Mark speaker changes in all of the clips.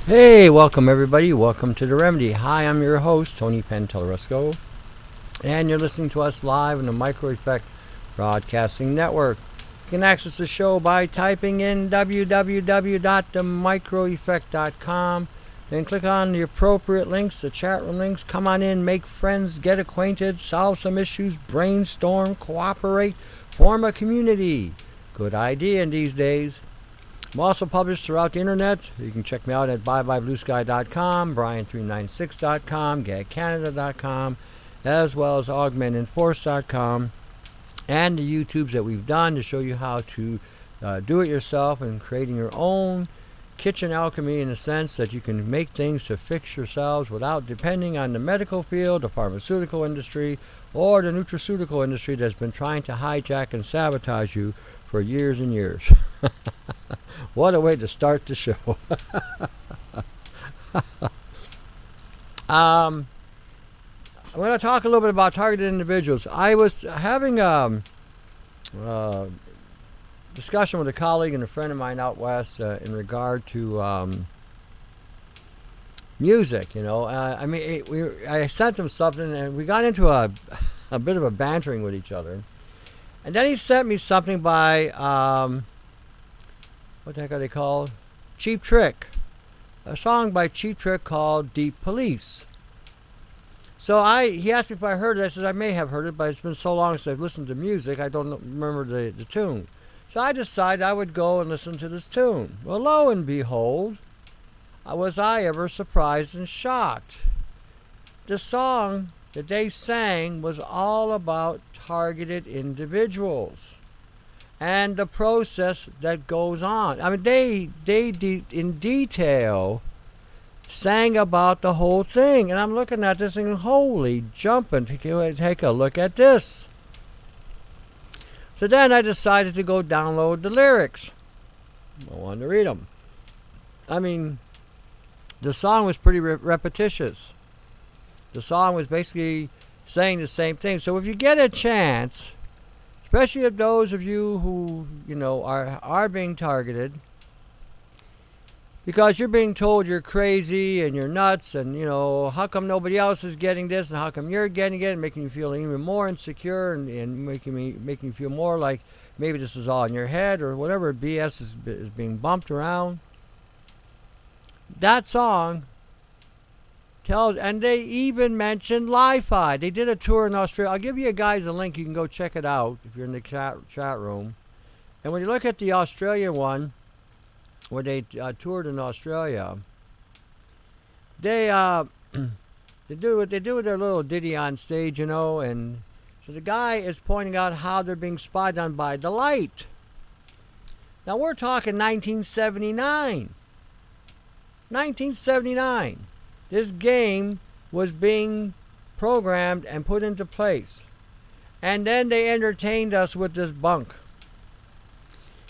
Speaker 1: Hey, welcome everybody. Welcome to The Remedy. Hi, I'm your host, Tony Pantelleresco, and you're listening to us live on the Micro Effect Broadcasting Network. You can access the show by typing in www.themicroeffect.com. Then click on the appropriate links, the chat room links. Come on in, make friends, get acquainted, solve some issues, brainstorm, cooperate, form a community. Good idea in these days. I'm also published throughout the internet. You can check me out at byebyebluesky.com, brian396.com, gagcanada.com, as well as augmentinforce.com, and the YouTubes that we've done to show you how to do it yourself and creating your own kitchen alchemy, in the sense that you can make things to fix yourselves without depending on the medical field, the pharmaceutical industry, or the nutraceutical industry that's been trying to hijack and sabotage you for years and years. What a way to start the show. I'm going to talk a little bit about targeted individuals. I was having a discussion with a colleague and a friend of mine out west in regard to music. I sent him something and we got into a bit of a bantering with each other. And then he sent me something by... what the heck are they called? Cheap Trick. A song by Cheap Trick called Deep Police. So he asked me if I heard it. I said I may have heard it, but it's been so long since I've listened to music, I don't remember the tune. So I decided I would go and listen to this tune. Well, lo and behold, was I ever surprised and shocked. The song that they sang was all about targeted individuals and the process that goes on. I mean, they in detail sang about the whole thing. And I'm looking at this and holy jumping, take a look at this. So then I decided to go download the lyrics. I wanted to read them. I mean, the song was pretty repetitious. The song was basically saying the same thing. So if you get a chance, especially if those of you who, are being targeted, because you're being told you're crazy and you're nuts and, how come nobody else is getting this and how come you're getting it, and making you feel even more insecure and making you feel more like maybe this is all in your head or whatever BS is being bumped around. That song tells, and they even mentioned Li-Fi. They did a tour in Australia. I'll give you guys a link. You can go check it out if you're in the chat room. And when you look at the Australian one, where they toured in Australia, they do what they do with their little ditty on stage, and so the guy is pointing out how they're being spied on by the light. Now we're talking 1979. 1979. This game was being programmed and put into place. And then they entertained us with this bunk.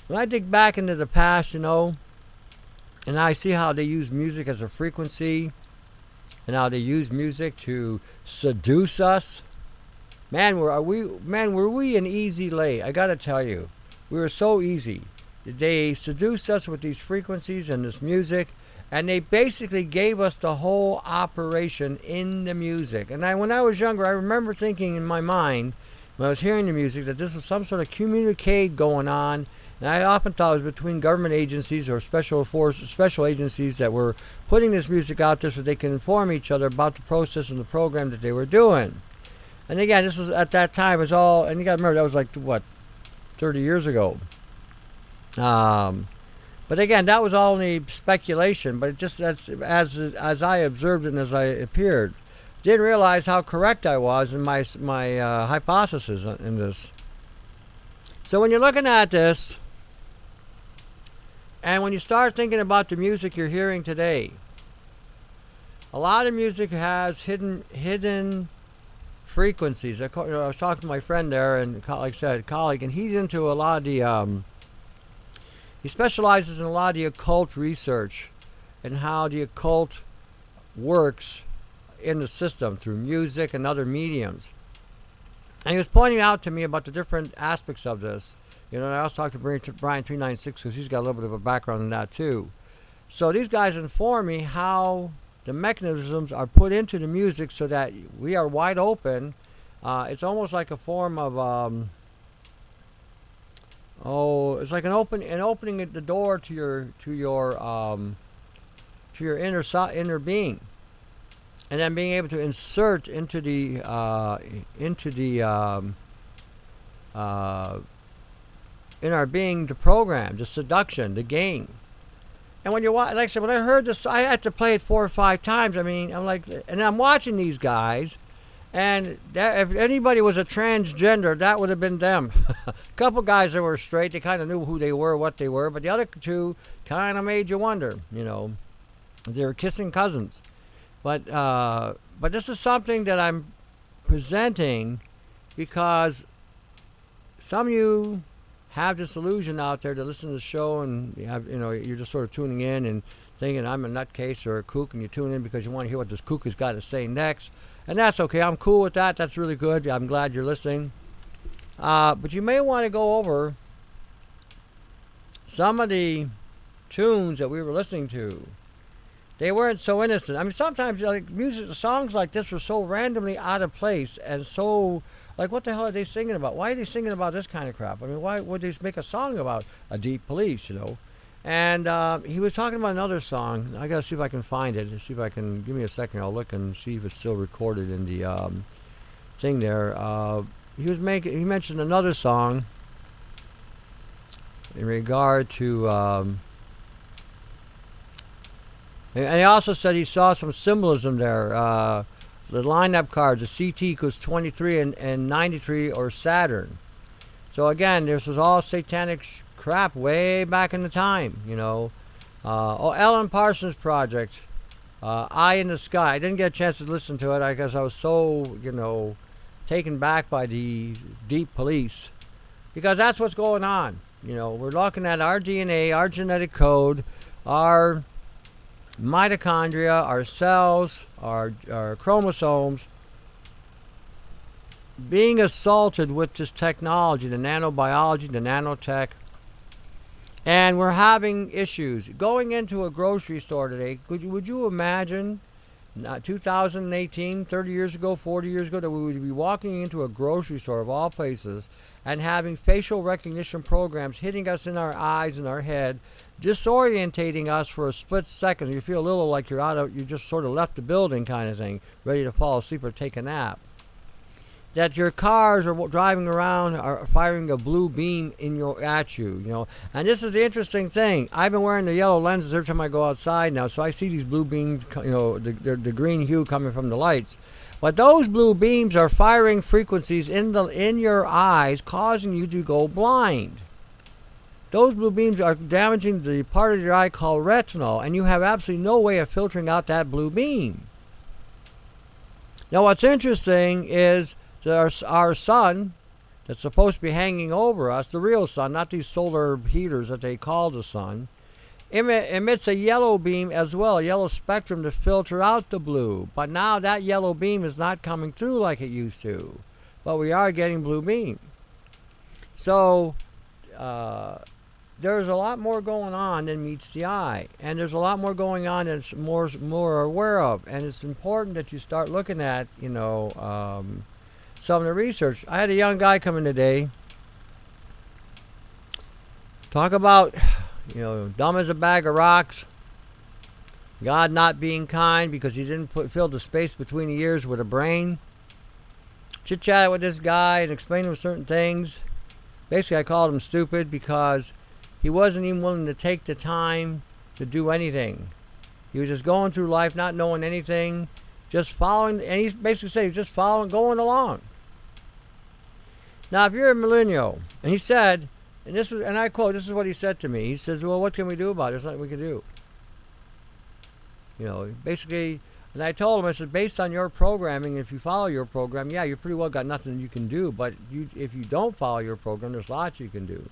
Speaker 1: When I dig back into the past, and I see how they use music as a frequency, and how they use music to seduce us. Man, were we an easy lay. I gotta tell you. We were so easy. They seduced us with these frequencies and this music. And they basically gave us the whole operation in the music. And when I was younger, I remember thinking in my mind, when I was hearing the music, that this was some sort of communicate going on. And I often thought it was between government agencies or special agencies that were putting this music out there so they can inform each other about the process and the program that they were doing. And again, this was at that time, it was all, and you got to remember, that was like, 30 years ago. But again, that was only speculation, but it just as I observed it and as I appeared, didn't realize how correct I was in my hypothesis in this. So when you're looking at this, and when you start thinking about the music you're hearing today, a lot of music has hidden frequencies. I was talking to my friend there, and like I said, colleague, and he's into a lot of the he specializes in a lot of the occult research and how the occult works in the system through music and other mediums. And he was pointing out to me about the different aspects of this. And I also talked to Brian396 because he's got a little bit of a background in that too. So these guys inform me how the mechanisms are put into the music so that we are wide open. It's almost like a form of it's like an opening at the door to your inner being, and then being able to insert into the in our being the program, the seduction, the game. And when you watch, like I said, when I heard this, I had to play it 4 or 5 times. I mean, I'm like, and I'm watching these guys, and if anybody was a transgender, that would have been them. A couple guys that were straight, they kind of knew who they were, what they were, but the other two kind of made you wonder, They were kissing cousins. But this is something that I'm presenting because some of you have this illusion out there to listen to the show, and you're just sort of tuning in and thinking I'm a nutcase or a kook, and you tune in because you want to hear what this kook has got to say next, and that's okay. I'm cool with that. That's really good. I'm glad you're listening. But you may want to go over some of the tunes that we were listening to. They weren't so innocent. I mean, sometimes songs like this were so randomly out of place and so. Like, what the hell are they singing about? Why are they singing about this kind of crap? I mean, why would they make a song about a deep police, And he was talking about another song. I got to see if I can find it. See if I can. Give me a second. I'll look and see if it's still recorded in the thing there. He mentioned another song in regard to. And he also said he saw some symbolism there. The lineup cards, the CT equals 23 and 93 or Saturn. So again, this was all satanic crap way back in the time, Ellen Parsons Project, Eye in the Sky. I didn't get a chance to listen to it because I was so, taken back by the deep police. Because that's what's going on. We're looking at our DNA, our genetic code, our mitochondria, our cells, our chromosomes being assaulted with this technology, the nanobiology, the nanotech, and we're having issues. Going into a grocery store today, would you imagine 2018, 30 years ago, 40 years ago, that we would be walking into a grocery store of all places and having facial recognition programs hitting us in our eyes and our head, disorientating us for a split second. You feel a little like you just sort of left the building kind of thing, ready to fall asleep or take a nap. That your cars are driving around are firing a blue beam at you, And this is the interesting thing. I've been wearing the yellow lenses every time I go outside now, so I see these blue beams, the green hue coming from the lights. But those blue beams are firing frequencies in your eyes, causing you to go blind. Those blue beams are damaging the part of your eye called retinal, and you have absolutely no way of filtering out that blue beam. Now, what's interesting is that our sun that's supposed to be hanging over us, the real sun, not these solar heaters that they call the sun, emits a yellow beam as well, a yellow spectrum to filter out the blue. But now that yellow beam is not coming through like it used to, but we are getting blue beam. So there's a lot more going on than meets the eye, and there's a lot more going on that's more aware of, and it's important that you start looking at some of the research. I had a young guy come in today, talk about dumb as a bag of rocks, God not being kind because he didn't fill the space between the ears with a brain. Chit-chatted with this guy and explained him certain things. Basically, I called him stupid because he wasn't even willing to take the time to do anything. He was just going through life, not knowing anything, just following, and he basically said just following, going along. Now, if you're a millennial, and he said, and I quote, this is what he said to me. He says, well, what can we do about it? There's nothing we can do. Basically, and I told him, I said, based on your programming, if you follow your program, yeah, you pretty well got nothing you can do. But if you don't follow your program, there's lots you can do.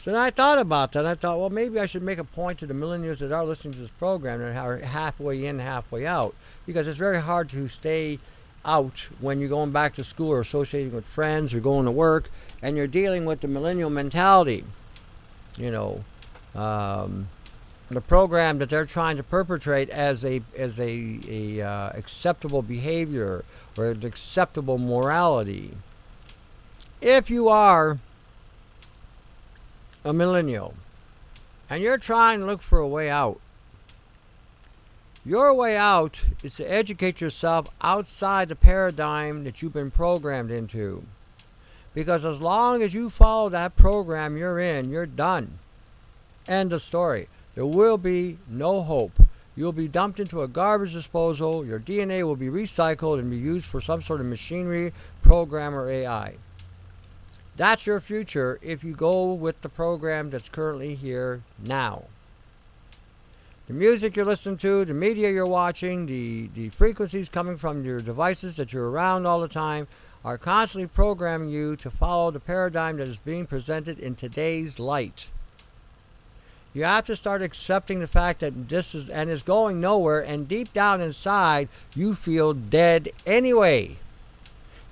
Speaker 1: So then I thought about that. I thought, well, maybe I should make a point to the millennials that are listening to this program and are halfway in, halfway out. Because it's very hard to stay out when you're going back to school or associating with friends or going to work and you're dealing with the millennial mentality. the program that they're trying to perpetrate as a acceptable behavior or an acceptable morality. If you are a millennial and you're trying to look for a way out, your way out is to educate yourself outside the paradigm that you've been programmed into. Because as long as you follow that program you're in, you're done. End of story. There will be no hope. You'll be dumped into a garbage disposal. Your DNA will be recycled and be used for some sort of machinery, program, or AI. That's your future if you go with the program that's currently here now. The music you're listening to, the media you're watching, the frequencies coming from your devices that you're around all the time are constantly programming you to follow the paradigm that is being presented in today's light. You have to start accepting the fact that this is going nowhere, and deep down inside you feel dead anyway.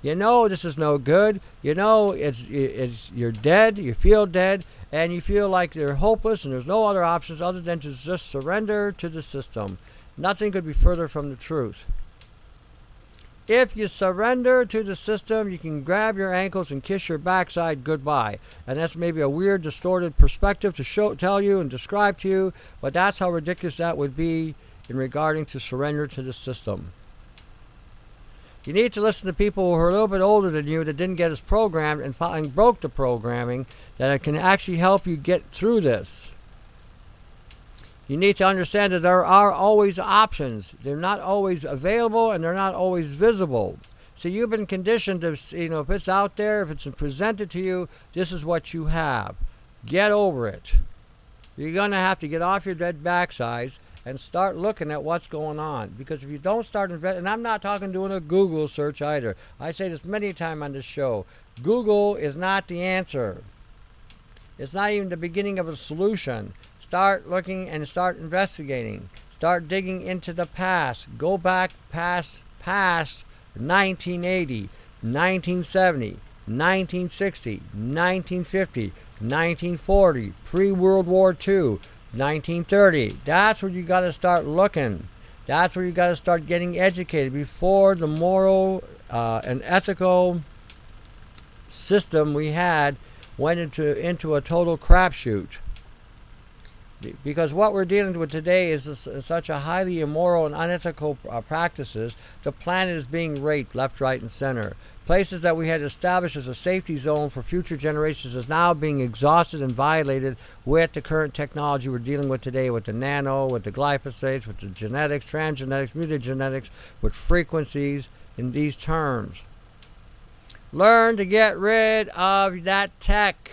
Speaker 1: You know this is no good. You know you're dead. You feel dead, and you feel like you're hopeless, and there's no other options other than to just surrender to the system. Nothing could be further from the truth. If you surrender to the system, you can grab your ankles and kiss your backside goodbye. And that's maybe a weird, distorted perspective to tell you and describe to you, but that's how ridiculous that would be in regarding to surrender to the system. You need to listen to people who are a little bit older than you that didn't get as programmed and broke the programming, that can actually help you get through this. You need to understand that there are always options. They're not always available and they're not always visible. So you've been conditioned to, if it's out there, if it's presented to you, this is what you have. Get over it. You're going to have to get off your dead backsides and start looking at what's going on. Because if you don't start investing, and I'm not talking doing a Google search either. I say this many times on this show. Google is not the answer. It's not even the beginning of a solution. Start looking and start investigating. Start digging into the past. Go back past 1980, 1970, 1960, 1950, 1940, pre-World War II, 1930. That's where you got to start looking. That's where you got to start getting educated before the moral and ethical system we had went into a total crapshoot. Because what we're dealing with today is such a highly immoral and unethical practices. The planet is being raped left, right, and center. Places that we had established as a safety zone for future generations is now being exhausted and violated with the current technology we're dealing with today, with the nano, with the glyphosates, with the genetics, transgenetics, mutagenetics, with frequencies in these terms. Learn to get rid of that tech.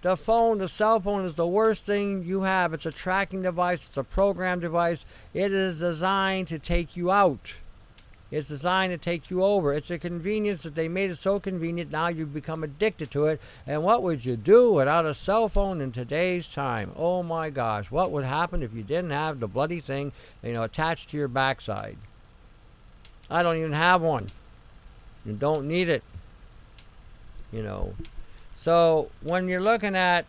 Speaker 1: The phone, the cell phone is the worst thing you have. It's a tracking device. It's a program device. It is designed to take you out. It's designed to take you over. It's a convenience that they made it so convenient. Now you've become addicted to it. And what would you do without a cell phone in today's time? Oh my gosh. What would happen if you didn't have the bloody thing, attached to your backside? I don't even have one. You don't need it. So when you're looking at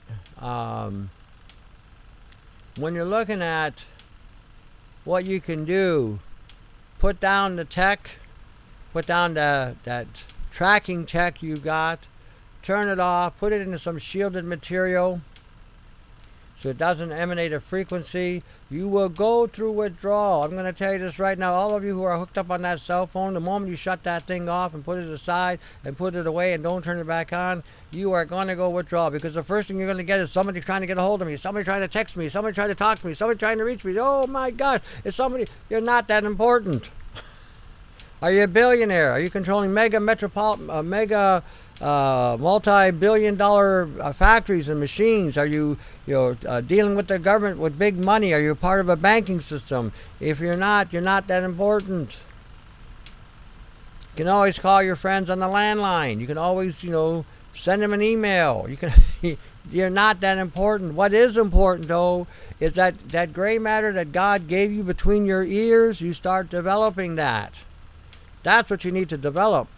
Speaker 1: what you can do, put down the tech, put down that tracking tech you got, turn it off, put it into some shielded material so it doesn't emanate a frequency. You will go through withdrawal. I'm going to tell you this right now. All of you who are hooked up on that cell phone, the moment you shut that thing off and put it aside and put it away and don't turn it back on, you are going to go withdrawal, because the first thing you're going to get is somebody trying to get a hold of me, somebody trying to text me, somebody trying to talk to me, somebody trying to reach me. Oh my gosh, it's somebody. You're not that important. Are you a billionaire? Are you controlling multi-billion-dollar factories and machines? Are you dealing with the government with big money? Are you part of a banking system? If you're not that important. You can always call your friends on the landline. You can always, send them an email. You're not that important. What is important, though, is that gray matter that God gave you between your ears, you start developing that. That's what you need to develop.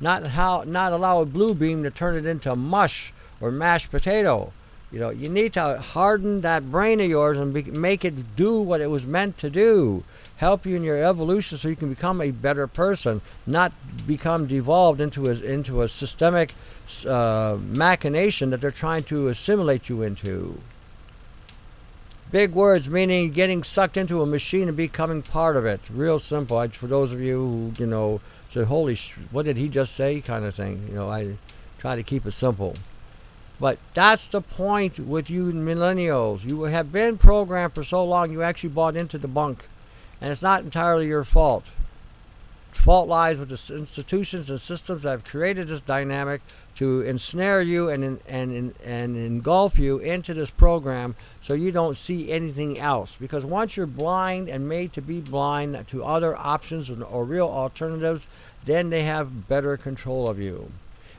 Speaker 1: Not allow a blue beam to turn it into mush or mashed potato. You need to harden that brain of yours and make it do what it was meant to do. Help you in your evolution so you can become a better person, not become devolved into a systemic machination that they're trying to assimilate you into. Big words, meaning getting sucked into a machine and becoming part of it. Real simple. For those of you who, say, holy, what did he just say, kind of thing. I try to keep it simple. But that's the point with you millennials. You have been programmed for so long, you actually bought into the bunk. And it's not entirely your fault. The fault lies with the institutions and systems that have created this dynamic to ensnare you and engulf you into this program so you don't see anything else. Because once you're blind and made to be blind to other options or real alternatives, then they have better control of you.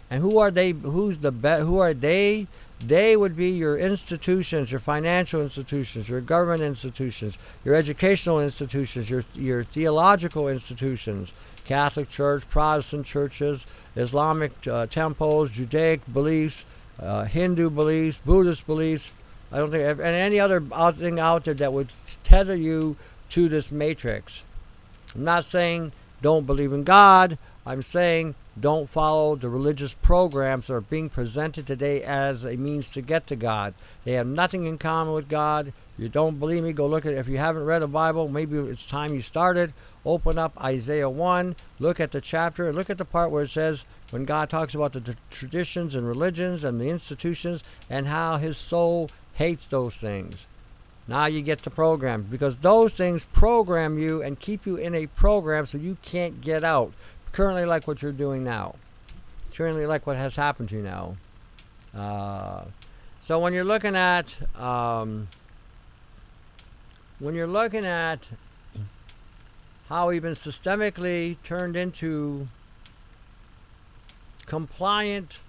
Speaker 1: And who are they? Who are they? They would be your institutions, your financial institutions, your government institutions, your educational institutions, your theological institutions, Catholic Church, Protestant churches, Islamic temples, Judaic beliefs, Hindu beliefs, Buddhist beliefs. I don't think, and any other thing out there that would tether you to this matrix. I'm not saying don't believe in God. I'm saying don't follow the religious programs that are being presented today as a means to get to God. They have nothing in common with God. You don't believe me? Go look at it. If you haven't read the Bible, maybe it's time you started. Open up Isaiah 1, look at the chapter, look at the part where it says when God talks about the traditions and religions and the institutions and how his soul hates those things. Now you get the program, because those things program you and keep you in a program so you can't get out. Currently like what you're doing now. Currently like what has happened to you now. So when you're looking at how we've been systemically turned into compliant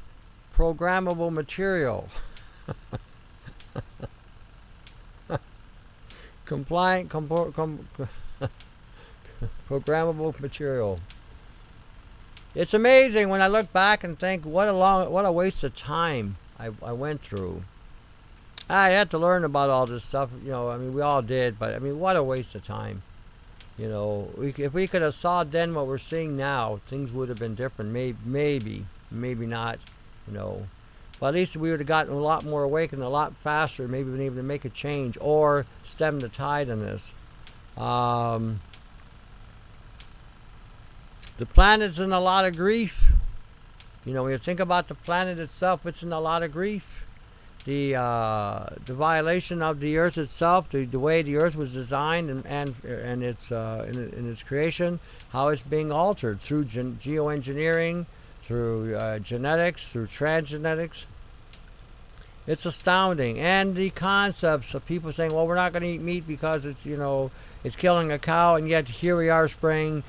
Speaker 1: programmable material. Compliant programmable material. It's amazing when I look back and think what a waste of time I went through. I had to learn about all this stuff, we all did, but what a waste of time. If we could have saw then what we're seeing now, things would have been different. Maybe not, But at least we would have gotten a lot more awakened, a lot faster, maybe been able to make a change or stem the tide in this. The planet's in a lot of grief. When you think about the planet itself, it's in a lot of grief. The violation of the Earth itself, the way the Earth was designed and its in its creation, how it's being altered through geoengineering, through genetics, through transgenetics. It's astounding. And the concepts of people saying, well, we're not going to eat meat because it's it's killing a cow, and yet here we are spraying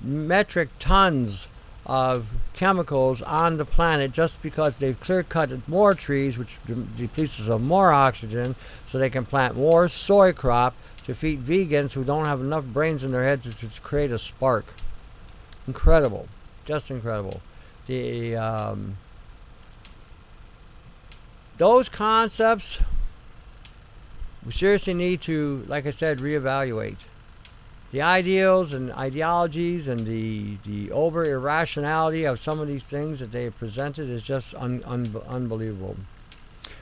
Speaker 1: metric tons of chemicals on the planet just because they've clear-cut more trees, which depletes us of more oxygen, so they can plant more soy crop to feed vegans who don't have enough brains in their head to create a spark. Incredible. Just incredible. Those concepts we seriously need to, like I said, reevaluate. The ideals and ideologies and the over irrationality of some of these things that they have presented is just unbelievable.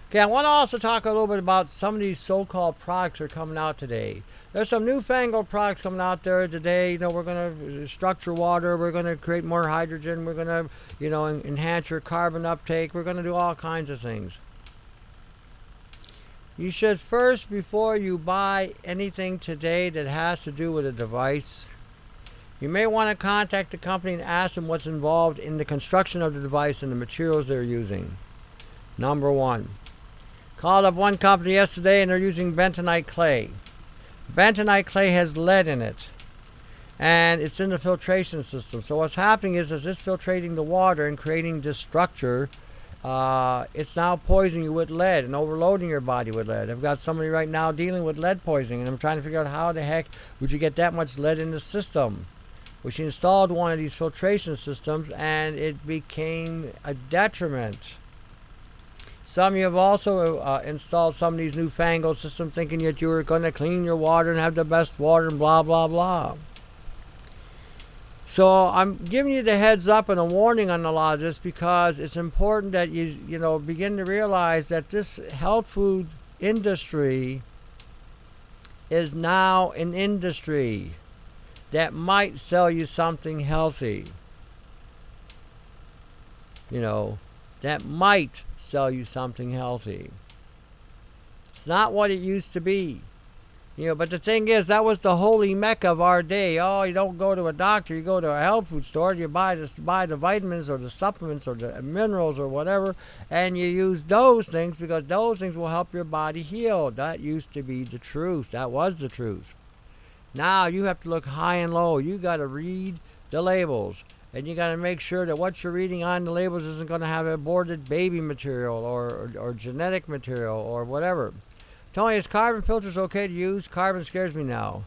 Speaker 1: Okay, I want to also talk a little bit about some of these so-called products that are coming out today. There's some newfangled products coming out there today. We're going to structure water. We're going to create more hydrogen. We're going to, enhance your carbon uptake. We're going to do all kinds of things. You should first, before you buy anything today that has to do with a device, you may want to contact the company and ask them what's involved in the construction of the device and the materials they're using. Number one. Called up one company yesterday and they're using bentonite clay. Bentonite clay has lead in it. And it's in the filtration system. So what's happening is as it's filtrating the water and creating this structure, it's now poisoning you with lead and overloading your body with lead. I've got somebody right now dealing with lead poisoning, and I'm trying to figure out how the heck would you get that much lead in the system. Well, she installed one of these filtration systems, and it became a detriment. Some of you have also installed some of these newfangled systems thinking that you were going to clean your water and have the best water and blah, blah, blah. So I'm giving you the heads up and a warning on a lot of this because it's important that you know, begin to realize that this health food industry is now an industry that might sell you something healthy. You know, that might sell you something healthy. It's not what it used to be. You know, but the thing is, that was the holy mecca of our day. Oh, you don't go to a doctor, you go to a health food store, you buy the vitamins or the supplements or the minerals or whatever, and you use those things because those things will help your body heal. That used to be the truth. That was the truth. Now you have to look high and low. You got to read the labels. And you got to make sure that what you're reading on the labels isn't going to have aborted baby material or genetic material or whatever. Tony, is carbon filters okay to use? Carbon scares me now.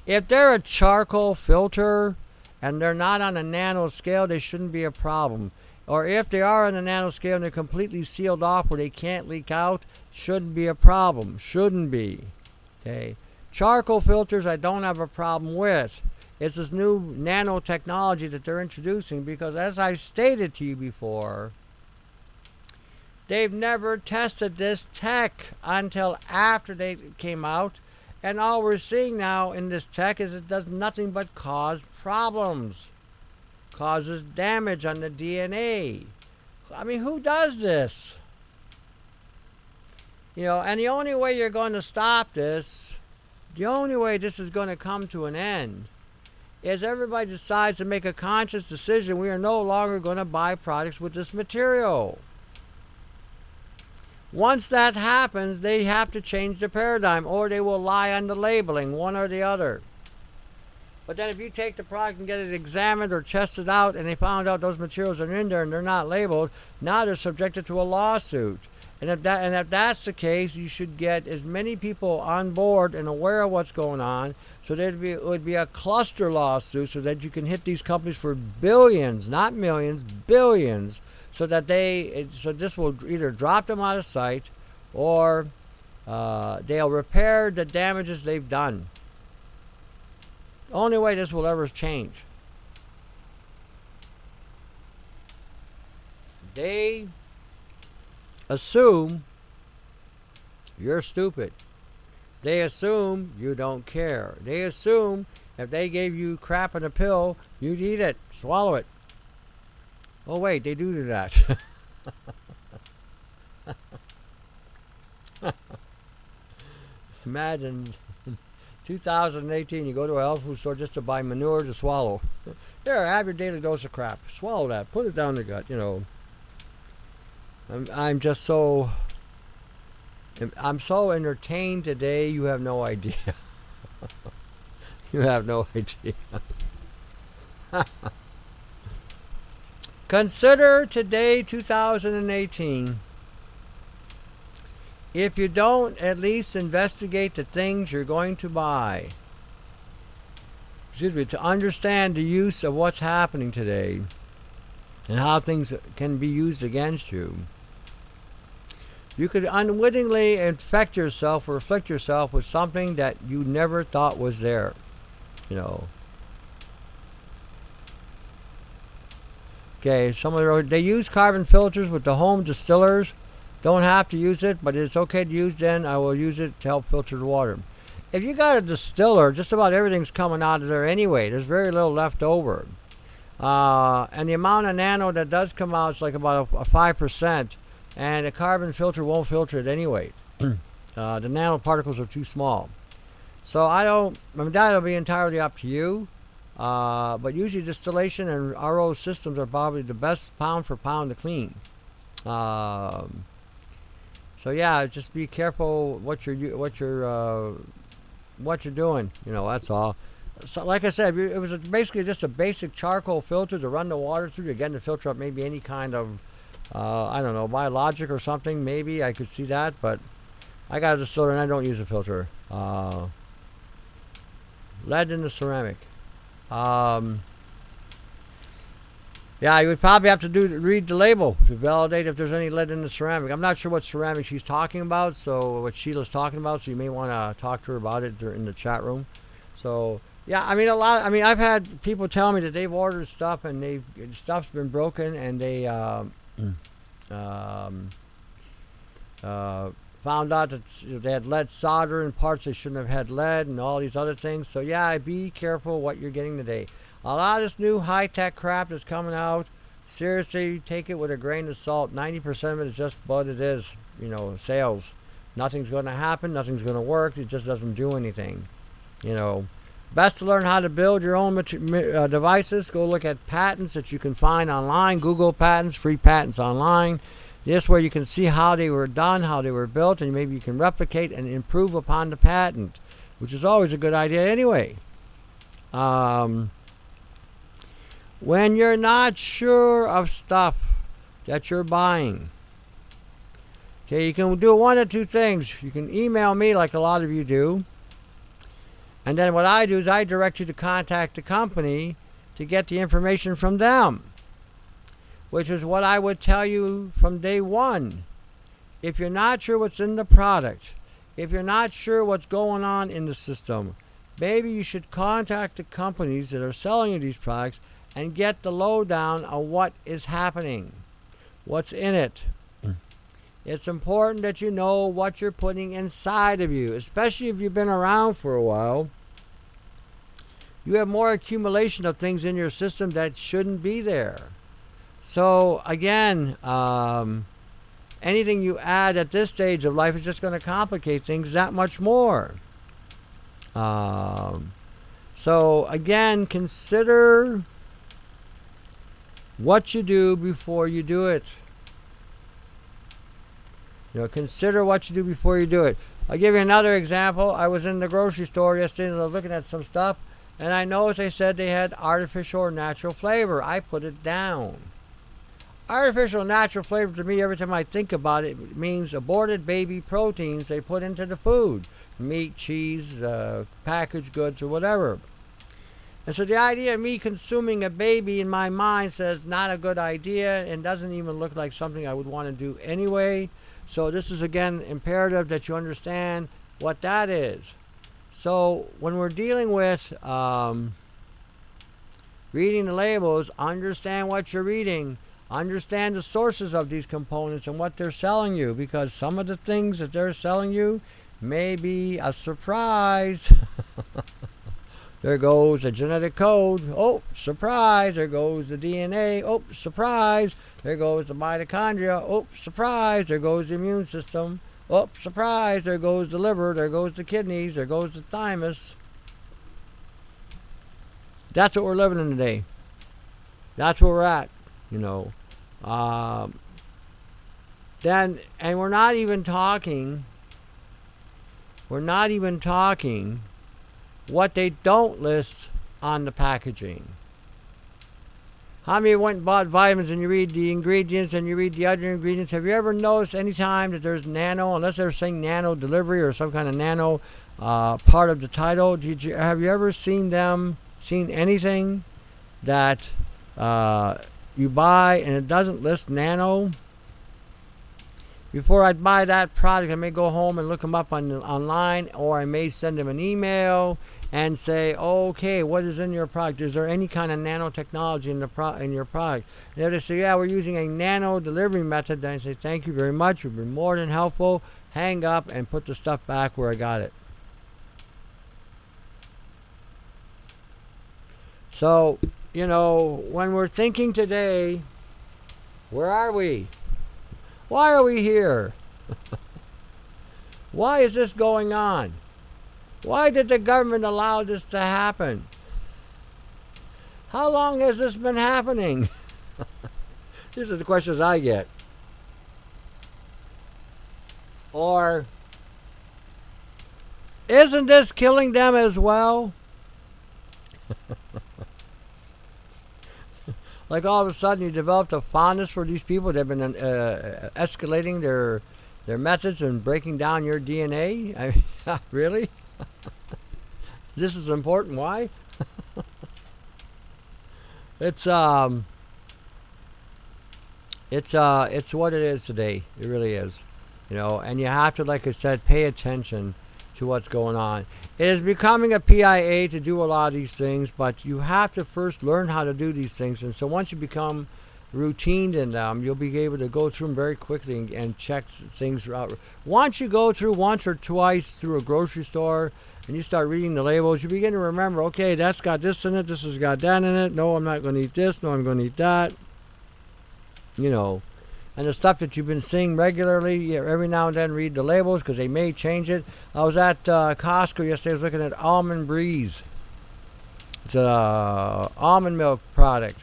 Speaker 1: If they're a charcoal filter and they're not on a nano scale, they shouldn't be a problem. Or if they are on a nano scale and they're completely sealed off where they can't leak out, shouldn't be a problem. Shouldn't be. Okay. Charcoal filters I don't have a problem with. It's this new nanotechnology that they're introducing because, as I stated to you before, they've never tested this tech until after they came out. And all we're seeing now in this tech is it does nothing but cause problems. Causes damage on the DNA. I mean, who does this? You know, and the only way you're going to stop this, the only way this is going to come to an end, is everybody decides to make a conscious decision. We are no longer going to buy products with this material. Once that happens, they have to change the paradigm, or they will lie on the labeling, one or the other. But then if you take the product and get it examined or tested out, and they found out those materials are in there and they're not labeled, now they're subjected to a lawsuit. And if that's the case, you should get as many people on board and aware of what's going on, so that it would be a cluster lawsuit, so that you can hit these companies for billions, not millions, billions, so that this will either drop them out of sight, or they'll repair the damages they've done. Only way this will ever change. They assume you're stupid. They assume you don't care. They assume if they gave you crap in a pill, you'd eat it, swallow it. Oh wait, they do that. Imagine 2018, you go to a health food store just to buy manure to swallow. There, have your daily dose of crap. Swallow that. Put it down the gut, you know. I'm so entertained today, you have no idea. You have no idea. Consider today, 2018, if you don't at least investigate the things you're going to buy. Excuse me, to understand the use of what's happening today and how things can be used against you. You could unwittingly infect yourself or afflict yourself with something that you never thought was there. You know. Okay, they use carbon filters with the home distillers. Don't have to use it, but it's okay to use. Then I will use it to help filter the water. If you got a distiller, just about everything's coming out of there anyway. There's very little left over. And the amount of nano that does come out is like about a 5%. And a carbon filter won't filter it anyway. The nanoparticles are too small. So that'll be entirely up to you. But usually distillation and RO systems are probably the best pound for pound to clean. So yeah, just be careful what you're doing. You know, that's all. So like I said, it was basically just a basic charcoal filter to run the water through, again, to filter up maybe any kind of I don't know, biologic or something. Maybe I could see that, but I got a distiller and I don't use a filter. Lead in the ceramic. Yeah, you would probably have to read the label to validate if there's any lead in the ceramic. I'm not sure what ceramic she's talking about, so what Sheila's talking about, so you may want to talk to her about it in the chat room. So, yeah, I mean, I've had people tell me that they've ordered stuff and stuff's been broken and they found out that they had lead solder in parts they shouldn't have had lead and all these other things. So, yeah, be careful what you're getting today. A lot of this new high-tech crap that's coming out, seriously, take it with a grain of salt. 90% of it is just what it is, sales. Nothing's going to happen. Nothing's going to work. It just doesn't do anything. Best to learn how to build your own devices. Go look at patents that you can find online. Google patents, free patents online. This where you can see how they were done, how they were built, and maybe you can replicate and improve upon the patent, which is always a good idea anyway. When you're not sure of stuff that you're buying, okay, you can do one of two things. You can email me like a lot of you do. And then what I do is I direct you to contact the company to get the information from them, which is what I would tell you from day one. If you're not sure what's in the product, if you're not sure what's going on in the system, maybe you should contact the companies that are selling you these products and get the lowdown on what is happening, what's in it. It's important that you know what you're putting inside of you, especially if you've been around for a while. You have more accumulation of things in your system that shouldn't be there. So again, anything you add at this stage of life is just going to complicate things that much more. So again, consider what you do before you do it. Consider what you do before you do it. I'll give you another example. I was in the grocery store yesterday and I was looking at some stuff, and I noticed they said they had artificial or natural flavor. I put it down. Artificial natural flavor to me, every time I think about it, it means aborted baby proteins they put into the food. Meat, cheese, packaged goods, or whatever. And so the idea of me consuming a baby in my mind says not a good idea and doesn't even look like something I would want to do anyway. So this is again imperative that you understand what that is. So when we're dealing with reading the labels, understand what you're reading. Understand the sources of these components and what they're selling you, because some of the things that they're selling you may be a surprise. There goes the genetic code. Oh, surprise. There goes the DNA. Oh, surprise. There goes the mitochondria. Oh, surprise. There goes the immune system. Oh, surprise. There goes the liver. There goes the kidneys. There goes the thymus. That's what we're living in today. That's where we're at, Then, and we're not even talking what they don't list on the packaging. How many went and bought vitamins and you read the ingredients and you read the other ingredients? Have you ever noticed any time that there's nano, unless they're saying nano delivery or some kind of nano part of the title, have you ever seen anything that you buy and it doesn't list nano? Before I buy that product, I may go home and look them up online, or I may send them an email and say, okay, what is in your product? Is there any kind of nanotechnology in your product? And if they say, yeah, we're using a nano delivery method, then I say, thank you very much. You've been more than helpful. Hang up and put the stuff back where I got it. So, when we're thinking today, where are we? Why are we here? Why is this going on? Why did the government allow this to happen? How long has this been happening? These are the questions I get. Or, isn't this killing them as well? Like all of a sudden you developed a fondness for these people that have been escalating their methods and breaking down your DNA? I mean, really? This is important. Why? It's It's what it is today. It really is. And you have to, like I said, pay attention to what's going on. It is becoming a PIA to do a lot of these things, but you have to first learn how to do these things. And so once you become routined in them, you'll be able to go through them very quickly and check things out. Once you go through once or twice through a grocery store and you start reading the labels, you begin to remember, okay, that's got this in it, this has got that in it. No, I'm not going to eat this. No, I'm going to eat that. And the stuff that you've been seeing regularly, every now and then read the labels because they may change it. I was at Costco yesterday. I was looking at Almond Breeze. It's a almond milk product.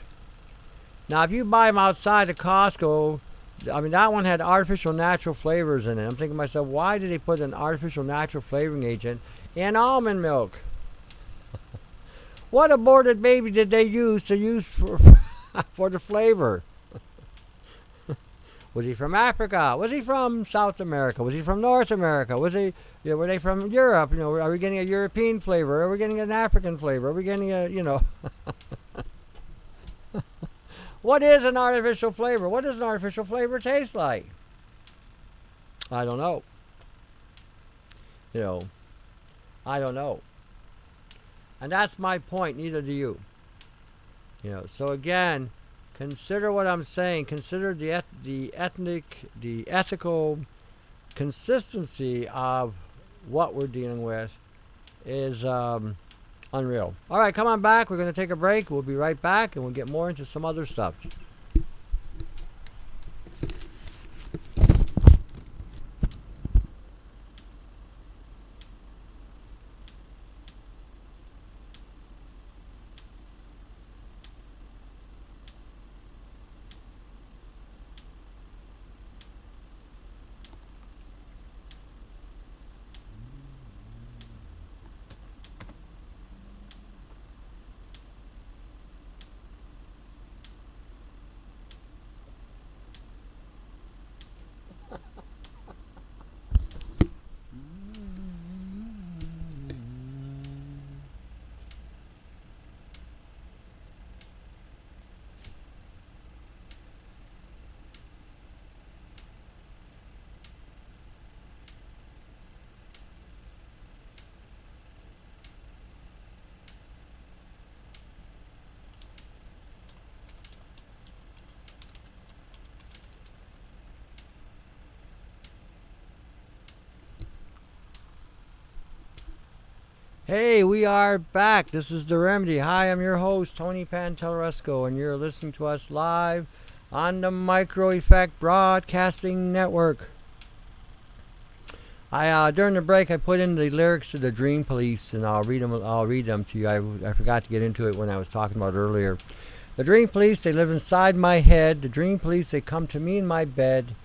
Speaker 1: Now, if you buy them outside of Costco, that one had artificial natural flavors in it. I'm thinking to myself, why did they put an artificial natural flavoring agent in almond milk? What aborted baby did they use for the flavor? Was he from Africa? Was he from South America? Was he from North America? Were they from Europe? Are we getting a European flavor? Are we getting an African flavor? Are we getting what is an artificial flavor? What does an artificial flavor taste like? I don't know. I don't know. And that's my point, neither do you. So again, consider what I'm saying. Consider the ethical consistency of what we're dealing with is unreal. All right, come on back. We're going to take a break. We'll be right back, and we'll get more into some other stuff. Hey, we are back. This is The Remedy. Hi, I'm your host, Tony Pantelleresco, and you're listening to us live on the Micro Effect Broadcasting Network. During the break, I put in the lyrics to the Dream Police, and I'll read them to you. I forgot to get into it when I was talking about it earlier. The Dream Police, they live inside my head. The Dream Police, they come to me in my bed.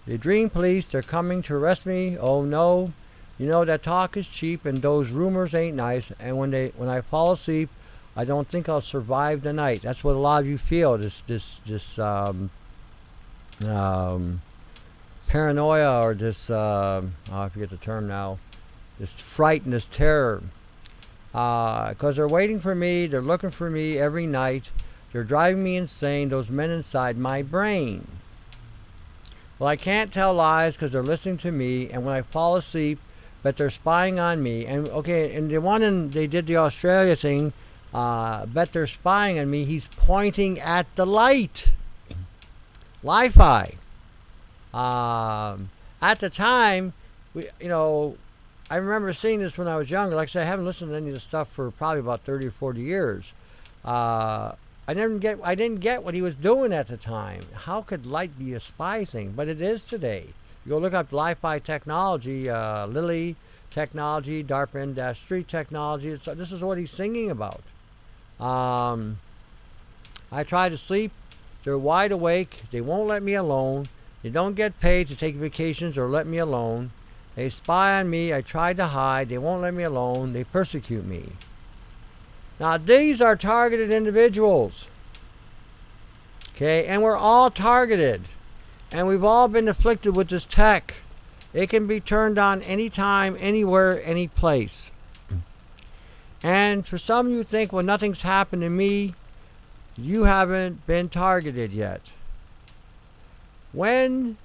Speaker 1: The Dream Police, they're coming to arrest me. Oh no. That talk is cheap and those rumors ain't nice. And when I fall asleep, I don't think I'll survive the night. That's what a lot of you feel. This paranoia or this I forget the term now. This fright and this terror. Because they're waiting for me. They're looking for me every night. They're driving me insane. Those men inside my brain. Well, I can't tell lies because they're listening to me. And when I fall asleep, but they're spying on me. And they did the Australia thing, bet they're spying on me. He's pointing at the light. Wi-Fi. At the time, I remember seeing this when I was younger. Like I said, I haven't listened to any of this stuff for probably about 30 or 40 years. I didn't get what he was doing at the time. How could light be a spy thing? But it is today. You go look up Li-Fi technology, Lily technology, DARPin-3 technology. This is what he's singing about. I try to sleep. They're wide awake. They won't let me alone. They don't get paid to take vacations or let me alone. They spy on me. I try to hide. They won't let me alone. They persecute me. Now, these are targeted individuals. Okay, and we're all targeted. And we've all been afflicted with this tech. It can be turned on anytime, anywhere, any place. And for some of you think, well, nothing's happened to me. You haven't been targeted yet. When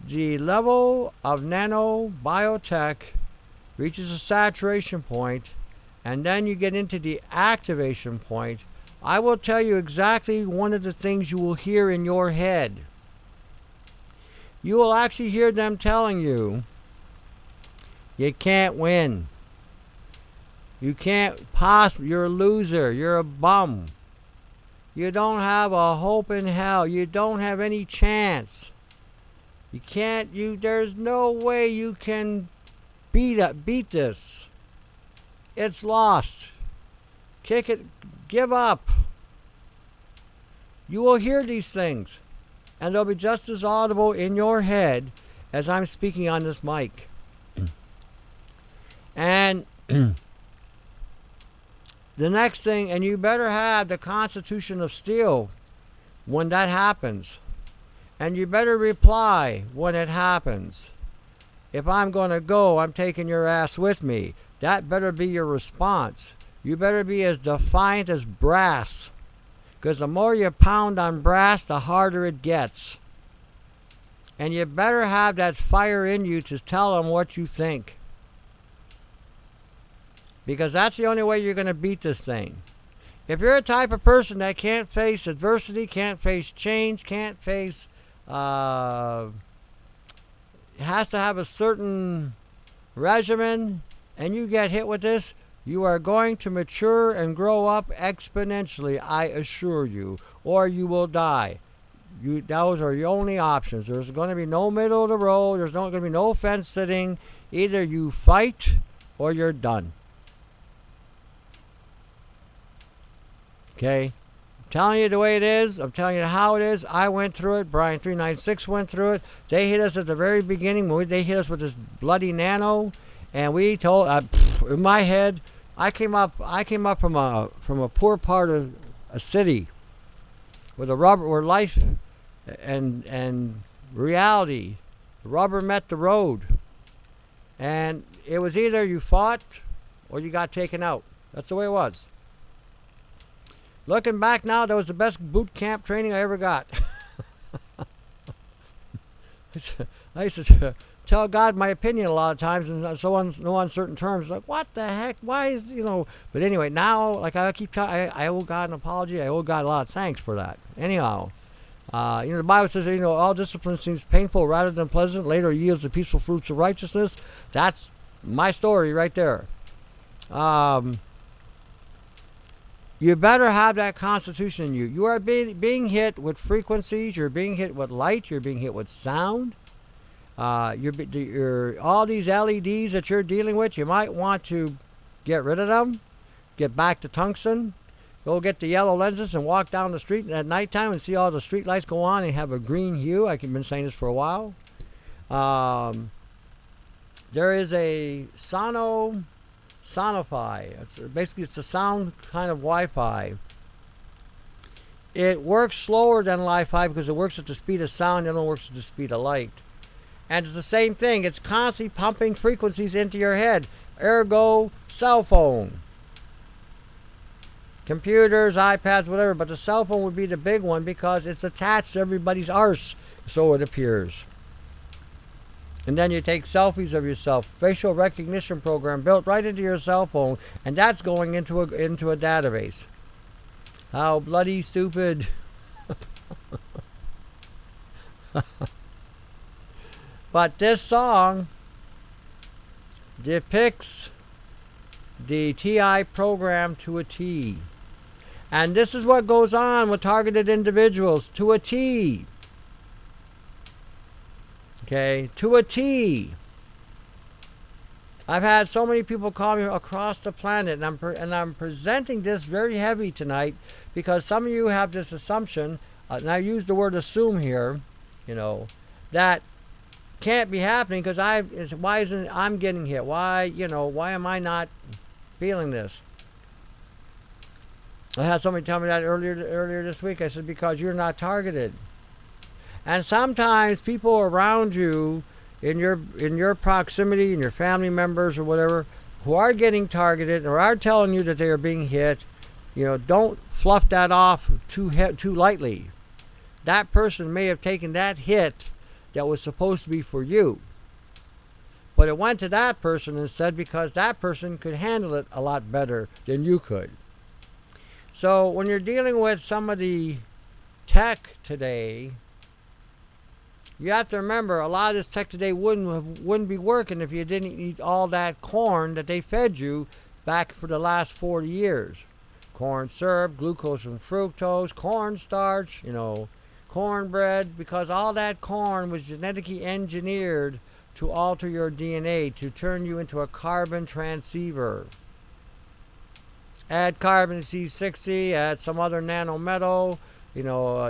Speaker 1: the level of nanobiotech reaches a saturation point, and then you get into the activation point, I will tell you exactly one of the things you will hear in your head. You will actually hear them telling you, you can't win. You can't possibly, you're a loser, you're a bum. You don't have a hope in hell. You don't have any chance. You can't, there's no way you can beat this. It's lost. Kick it, give up. You will hear these things, and they'll be just as audible in your head as I'm speaking on this mic. And the next thing, and you better have the Constitution of Steel when that happens. And you better reply when it happens. If I'm going to go, I'm taking your ass with me. That better be your response. You better be as defiant as brass. Because the more you pound on brass, the harder it gets. And you better have that fire in you to tell them what you think. Because that's the only way you're going to beat this thing. If you're a type of person that can't face adversity, can't face change, can't face, has to have a certain regimen, and you get hit with this, you are going to mature and grow up exponentially, I assure you, or you will die. Those are your only options. There's going to be no middle of the road. There's not going to be no fence sitting. Either you fight or you're done. Okay? I'm telling you the way it is. I'm telling you how it is. I went through it. Brian 396 went through it. They hit us at the very beginning. They hit us with this bloody nano, and we told in my head, I came up from a poor part of a city where life and reality, the rubber met the road, and it was either you fought or you got taken out. That's the way it was. Looking back now, that was the best boot camp training I ever got. I used to tell God my opinion a lot of times, and so on, no uncertain terms. Like, what the heck? Why is, But anyway, now, like I keep telling, I owe God an apology. I owe God a lot of thanks for that. Anyhow, the Bible says, all discipline seems painful rather than pleasant. Later yields the peaceful fruits of righteousness. That's my story right there. You better have that Constitution in you. You are being hit with frequencies. You're being hit with light. You're being hit with sound. You're all these LEDs that you're dealing with, you might want to get rid of them. Get back to tungsten. Go get the yellow lenses and walk down the street at nighttime and see all the street lights go on and have a green hue. I've been saying this for a while. There is a Sonify. It's a sound kind of Wi-Fi. It works slower than Wi-Fi because it works at the speed of sound. It don't work at the speed of light. And it's the same thing. It's constantly pumping frequencies into your head. Ergo, cell phone. Computers, iPads, whatever. But the cell phone would be the big one because it's attached to everybody's arse. So it appears. And then you take selfies of yourself. Facial recognition program built right into your cell phone. And that's going into a database. How bloody stupid. But this song depicts the TI program to a T. And this is what goes on with targeted individuals to a T. Okay, to a T. I've had so many people call me across the planet, and I'm presenting this very heavy tonight because some of you have this assumption, and I use the word assume here, that can't be happening because why isn't I'm getting hit? Why am I not feeling this? I had somebody tell me that earlier this week. I said, because you're not targeted. And sometimes people around you in your proximity, in your family members or whatever, who are getting targeted or are telling you that they are being hit, don't fluff that off too lightly. that person may have taken that hit that was supposed to be for you. But it went to that person instead because that person could handle it a lot better than you could. So when you're dealing with some of the tech today, you have to remember a lot of this tech today wouldn't be working if you didn't eat all that corn that they fed you back for the last 40 years. Corn syrup, glucose and fructose, cornstarch, cornbread, because all that corn was genetically engineered to alter your DNA, to turn you into a carbon transceiver. Add carbon C60, add some other nanometal,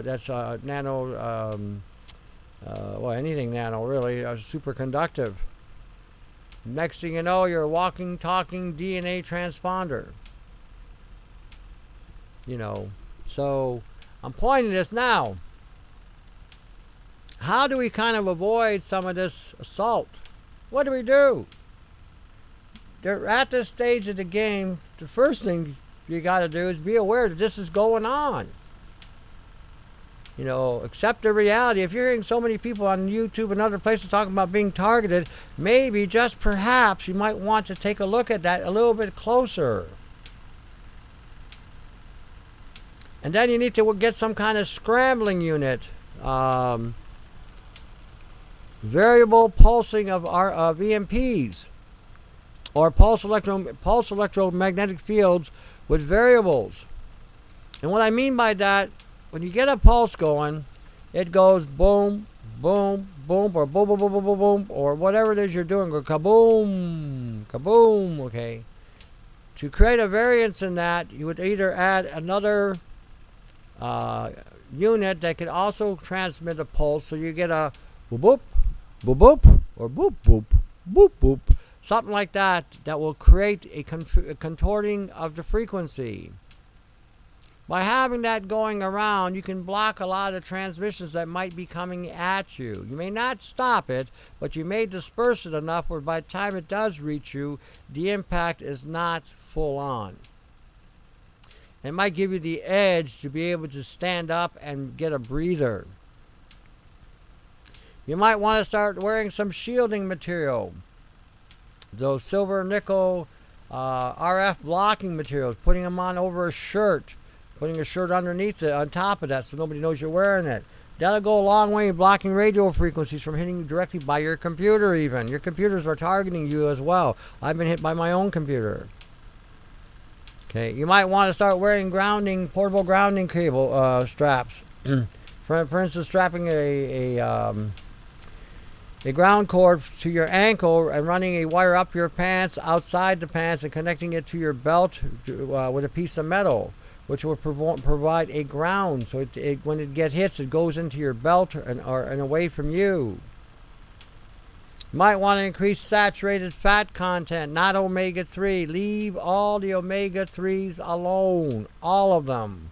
Speaker 1: that's anything nano really, super conductive. Next thing you know, you're a walking, talking DNA transponder. So I'm pointing this now. How do we kind of avoid some of this assault? What do? They're at this stage of the game. The first thing you got to do is be aware that this is going on. Accept the reality. If you're hearing so many people on YouTube and other places talking about being targeted, maybe, just perhaps, you might want to take a look at that a little bit closer. And then you need to get some kind of scrambling unit. Variable pulsing of EMPs, or pulse electromagnetic fields with variables. And what I mean by that, when you get a pulse going, it goes boom, boom, boom, or boom, boom, boom, boom, boom, boom, or whatever it is you're doing, or kaboom, kaboom, okay. To create a variance in that, you would either add another unit that could also transmit a pulse, so you get a boop, boop, boop, boop, or boop, boop, boop, boop, something like that, that will create a contorting of the frequency. By having that going around, you can block a lot of transmissions that might be coming at you. You may not stop it, but you may disperse it enough where by the time it does reach you, the impact is not full on. It might give you the edge to be able to stand up and get a breather. You might want to start wearing some shielding material. Those silver, nickel, RF blocking materials, putting them on over a shirt, putting a shirt underneath it, on top of that, so nobody knows you're wearing it. That'll go a long way in blocking radio frequencies from hitting you directly by your computer even. Your computers are targeting you as well. I've been hit by my own computer. Okay, you might want to start wearing portable grounding cable straps. For instance, strapping a ground cord to your ankle and running a wire up your pants, outside the pants, and connecting it to your belt with a piece of metal, which will provide a ground. So when it gets hits, it goes into your belt and away from you. You might want to increase saturated fat content, not omega-3. Leave all the omega-3s alone, all of them.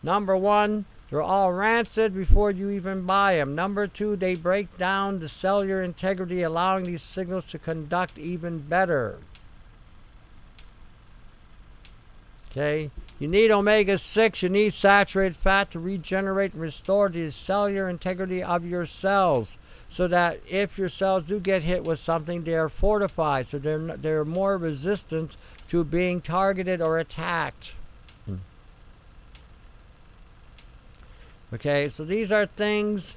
Speaker 1: Number one, they're all rancid before you even buy them. Number two, they break down the cellular integrity, allowing these signals to conduct even better. Okay, you need omega-6, you need saturated fat to regenerate and restore the cellular integrity of your cells, so that if your cells do get hit with something, they are fortified, so they're more resistant to being targeted or attacked. Okay, so these are things,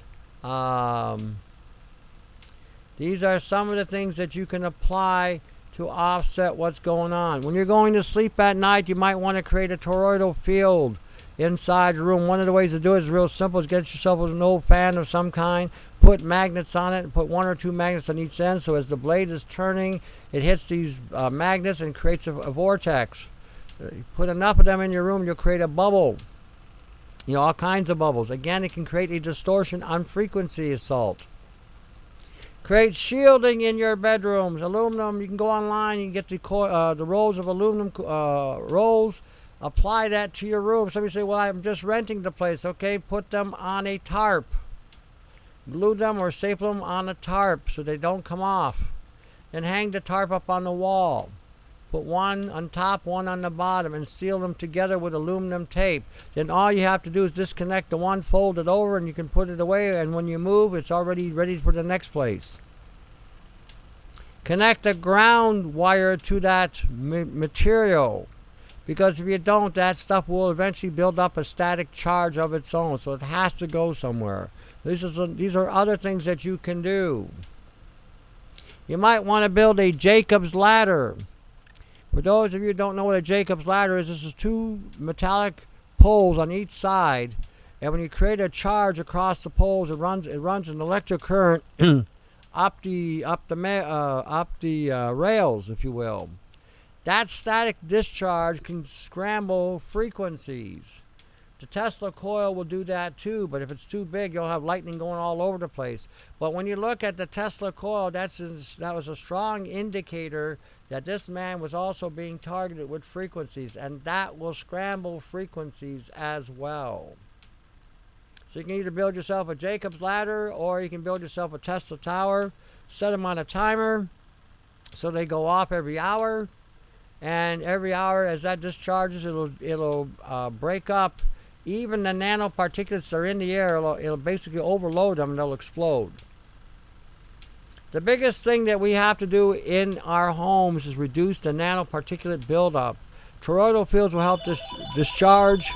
Speaker 1: these are some of the things that you can apply to offset what's going on. When you're going to sleep at night, you might want to create a toroidal field inside the room. One of the ways to do it is real simple, is get yourself an old fan of some kind, put magnets on it, and put 1 or 2 magnets on each end, so as the blade is turning, it hits these magnets and creates a vortex. You put enough of them in your room, you'll create a bubble. All kinds of bubbles. Again, it can create a distortion on frequency assault. Create shielding in your bedrooms. Aluminum, you can go online, you can get the rolls of aluminum rolls, apply that to your room. Somebody say, well, I'm just renting the place. Okay, put them on a tarp. Glue them or staple them on a tarp so they don't come off. And hang the tarp up on the wall. Put one on top, one on the bottom, and seal them together with aluminum tape. Then all you have to do is disconnect the one, fold it over, and you can put it away, and when you move, it's already ready for the next place. Connect a ground wire to that material, because if you don't, that stuff will eventually build up a static charge of its own, so it has to go somewhere. These are other things that you can do. You might want to build a Jacob's ladder. For those of you who don't know what a Jacob's ladder is, this is two metallic poles on each side, and when you create a charge across the poles, it runs an electric current up the rails, if you will. That static discharge can scramble frequencies. The Tesla coil will do that too, but if it's too big, you'll have lightning going all over the place. But when you look at the Tesla coil, that was a strong indicator that this man was also being targeted with frequencies, and that will scramble frequencies as well. So you can either build yourself a Jacob's ladder, or you can build yourself a Tesla tower, set them on a timer so they go off every hour, and every hour as that discharges, it'll break up even the nanoparticulates that are in the air. It'll basically overload them and they'll explode. The biggest thing that we have to do in our homes is reduce the nanoparticulate buildup. Toroidal fields will help discharge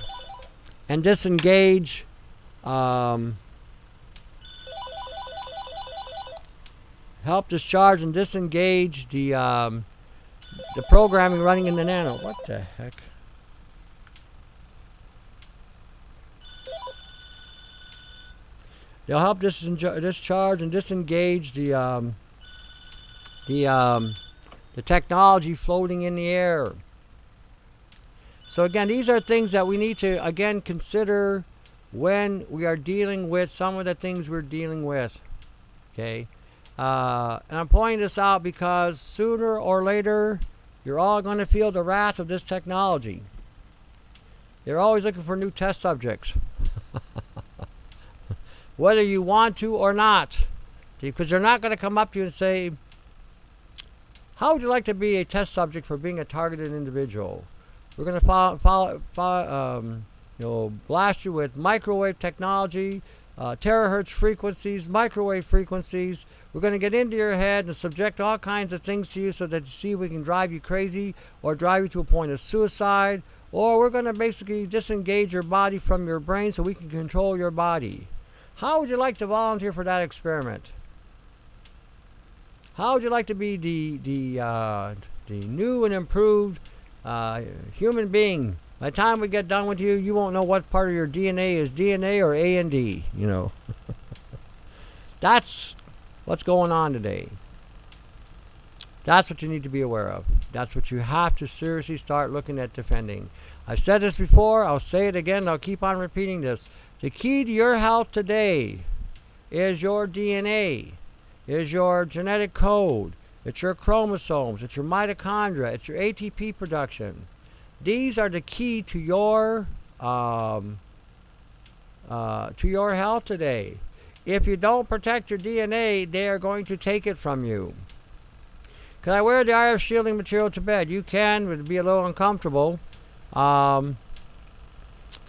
Speaker 1: and disengage the programming running in the nano. What the heck? They'll help discharge and disengage the technology floating in the air. So again, these are things that we need to again consider when we are dealing with some of the things we're dealing with. Okay, and I'm pointing this out because sooner or later, you're all going to feel the wrath of this technology. They're always looking for new test subjects. Whether you want to or not. Because they're not going to come up to you and say, how would you like to be a test subject for being a targeted individual? We're going to blast you with microwave technology, terahertz frequencies, microwave frequencies. We're going to get into your head and subject all kinds of things to you so that you see we can drive you crazy or drive you to a point of suicide. Or we're going to basically disengage your body from your brain so we can control your body. How would you like to volunteer for that experiment? How would you like to be the new and improved human being? By the time we get done with you, you won't know what part of your DNA is DNA or A and D, you know. That's what's going on today. That's what you need to be aware of. That's what you have to seriously start looking at defending. I've said this before, I'll say it again, I'll keep on repeating this. The key to your health today is your DNA, is your genetic code, it's your chromosomes, it's your mitochondria, it's your ATP production. These are the key to your health today. If you don't protect your DNA, they are going to take it from you. Can I wear the RF shielding material to bed? You can, but it'd be a little uncomfortable. There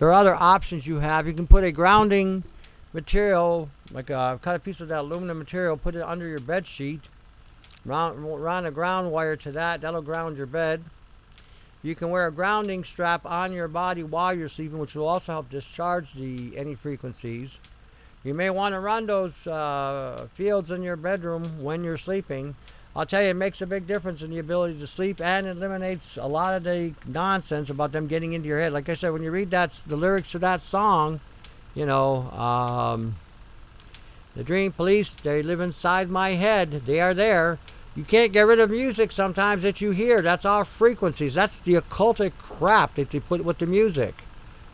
Speaker 1: are other options you have. You can put a grounding material, like cut a piece of that aluminum material, put it under your bed sheet, run a ground wire to that. That'll ground your bed. You can wear a grounding strap on your body while you're sleeping, which will also help discharge any frequencies. You may want to run those fields in your bedroom when you're sleeping. I'll tell you, it makes a big difference in the ability to sleep, and it eliminates a lot of the nonsense about them getting into your head. Like I said, when you read the lyrics to that song, you know, the dream police, they live inside my head. They are there. You can't get rid of music sometimes that you hear. That's all frequencies. That's the occultic crap that they put with the music.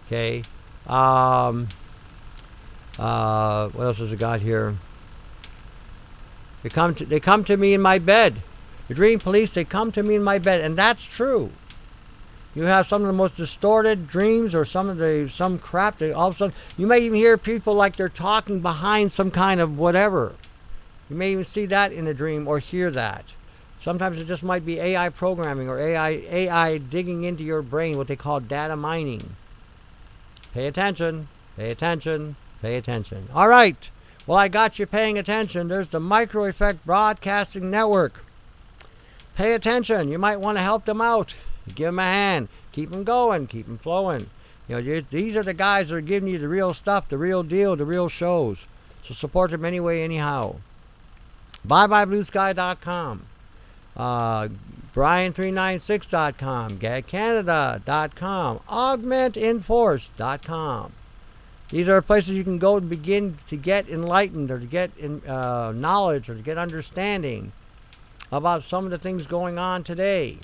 Speaker 1: Okay. What else has it got here? They come to me in my bed. The dream police, they come to me in my bed, and that's true. You have some of the most distorted dreams, or some crap that all of a sudden you may even hear people like they're talking behind some kind of whatever. You may even see that in a dream or hear that. Sometimes it just might be AI programming or AI digging into your brain, what they call data mining. Pay attention, pay attention, pay attention. All right. Well, I got you paying attention. There's the Micro Effect Broadcasting Network. Pay attention. You might want to help them out. Give them a hand. Keep them going. Keep them flowing. These are the guys that are giving you the real stuff, the real deal, the real shows. So support them anyway, anyhow. ByeByeBlueSky.com. Brian396.com. GagCanada.com. AugmentInforce.com. These are places you can go to begin to get enlightened or to get knowledge or to get understanding about some of the things going on today.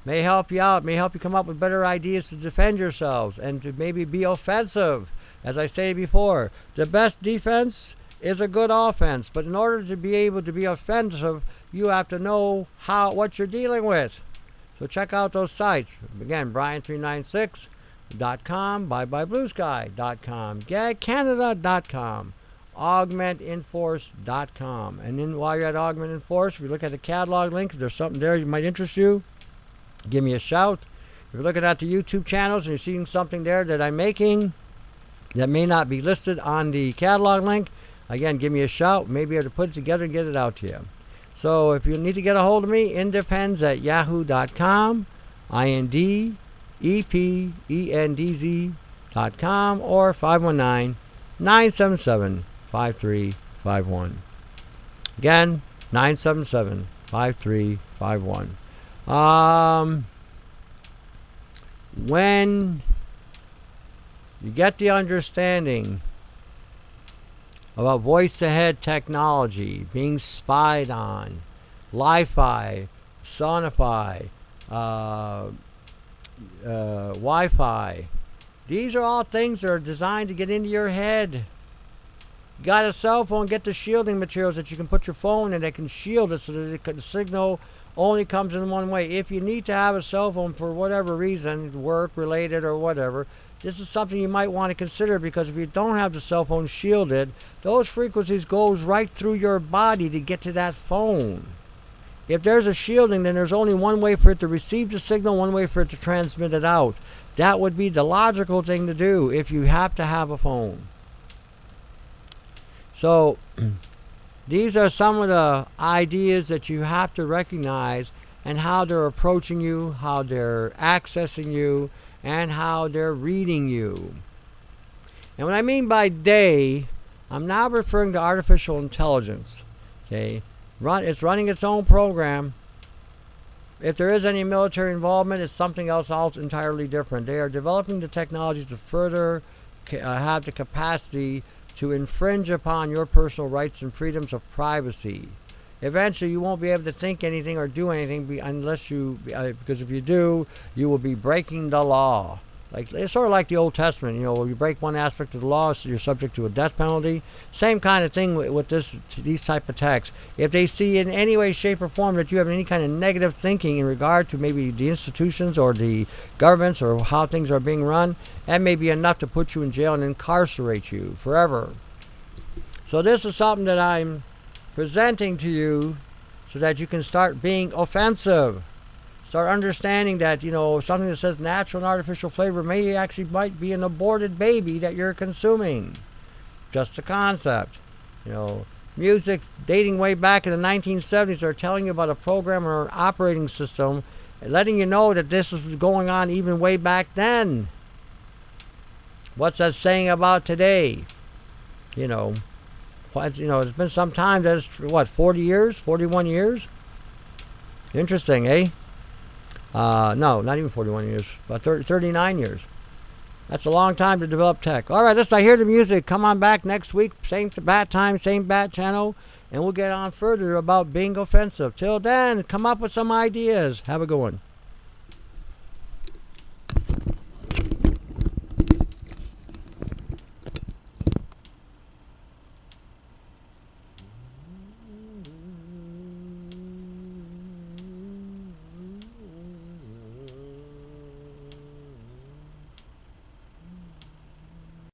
Speaker 1: May help you out, may help you come up with better ideas to defend yourselves and to maybe be offensive. As I stated before, the best defense is a good offense. But in order to be able to be offensive, you have to know what you're dealing with. So check out those sites. Again, Brian396.com, ByeByeBlueSky.com, GagCanada.com, AugmentInforce.com. And then while you're at Augment Inforce, if you look at the catalog link, if there's something there that might interest you, give me a shout. If you're looking at the YouTube channels and you're seeing something there that I'm making that may not be listed on the catalog link, again, give me a shout. Maybe I have to put it together and get it out to you. So if you need to get a hold of me, independs@yahoo.com, INDEPENDZ.com, or 519-977-5351. Again, 977-5351. When you get the understanding about voice-ahead technology, being spied on, Li-Fi, Sonify, Wi-Fi, these are all things that are designed to get into your head. You got a cell phone, get the shielding materials that you can put your phone in that can shield it so that the signal only comes in one way. If you need to have a cell phone for whatever reason, work related or whatever, this is something you might want to consider, because if you don't have the cell phone shielded, those frequencies goes right through your body to get to that phone. If there's a shielding, then there's only one way for it to receive the signal, one way for it to transmit it out. That would be the logical thing to do if you have to have a phone. So these are some of the ideas that you have to recognize, and how they're approaching you, how they're accessing you, and how they're reading you. And what I mean by they, I'm not referring to artificial intelligence. Okay, it's running its own program. If there is any military involvement, it's something else entirely different. They are developing the technology to further have the capacity to infringe upon your personal rights and freedoms of privacy. Eventually, you won't be able to think anything or do anything unless because if you do, you will be breaking the law. It's sort of like the Old Testament, where you break one aspect of the law, so you're subject to a death penalty. Same kind of thing with these type of texts. If they see in any way, shape, or form that you have any kind of negative thinking in regard to maybe the institutions or the governments or how things are being run, that may be enough to put you in jail and incarcerate you forever. So this is something that I'm presenting to you so that you can start being offensive. Start understanding that, something that says natural and artificial flavor might be an aborted baby that you're consuming. Just a concept. Music dating way back in the 1970s, they're telling you about a program or an operating system, letting you know that this is going on even way back then. What's that saying about today? It's been some time. That's 40 years, 41 years. Interesting, eh? No, not even 41 years, but 39 years. That's a long time to develop tech. All right, listen, I hear the music. Come on back next week, same bat time, same bat channel, and we'll get on further about being offensive. Till then, come up with some ideas. Have a good one.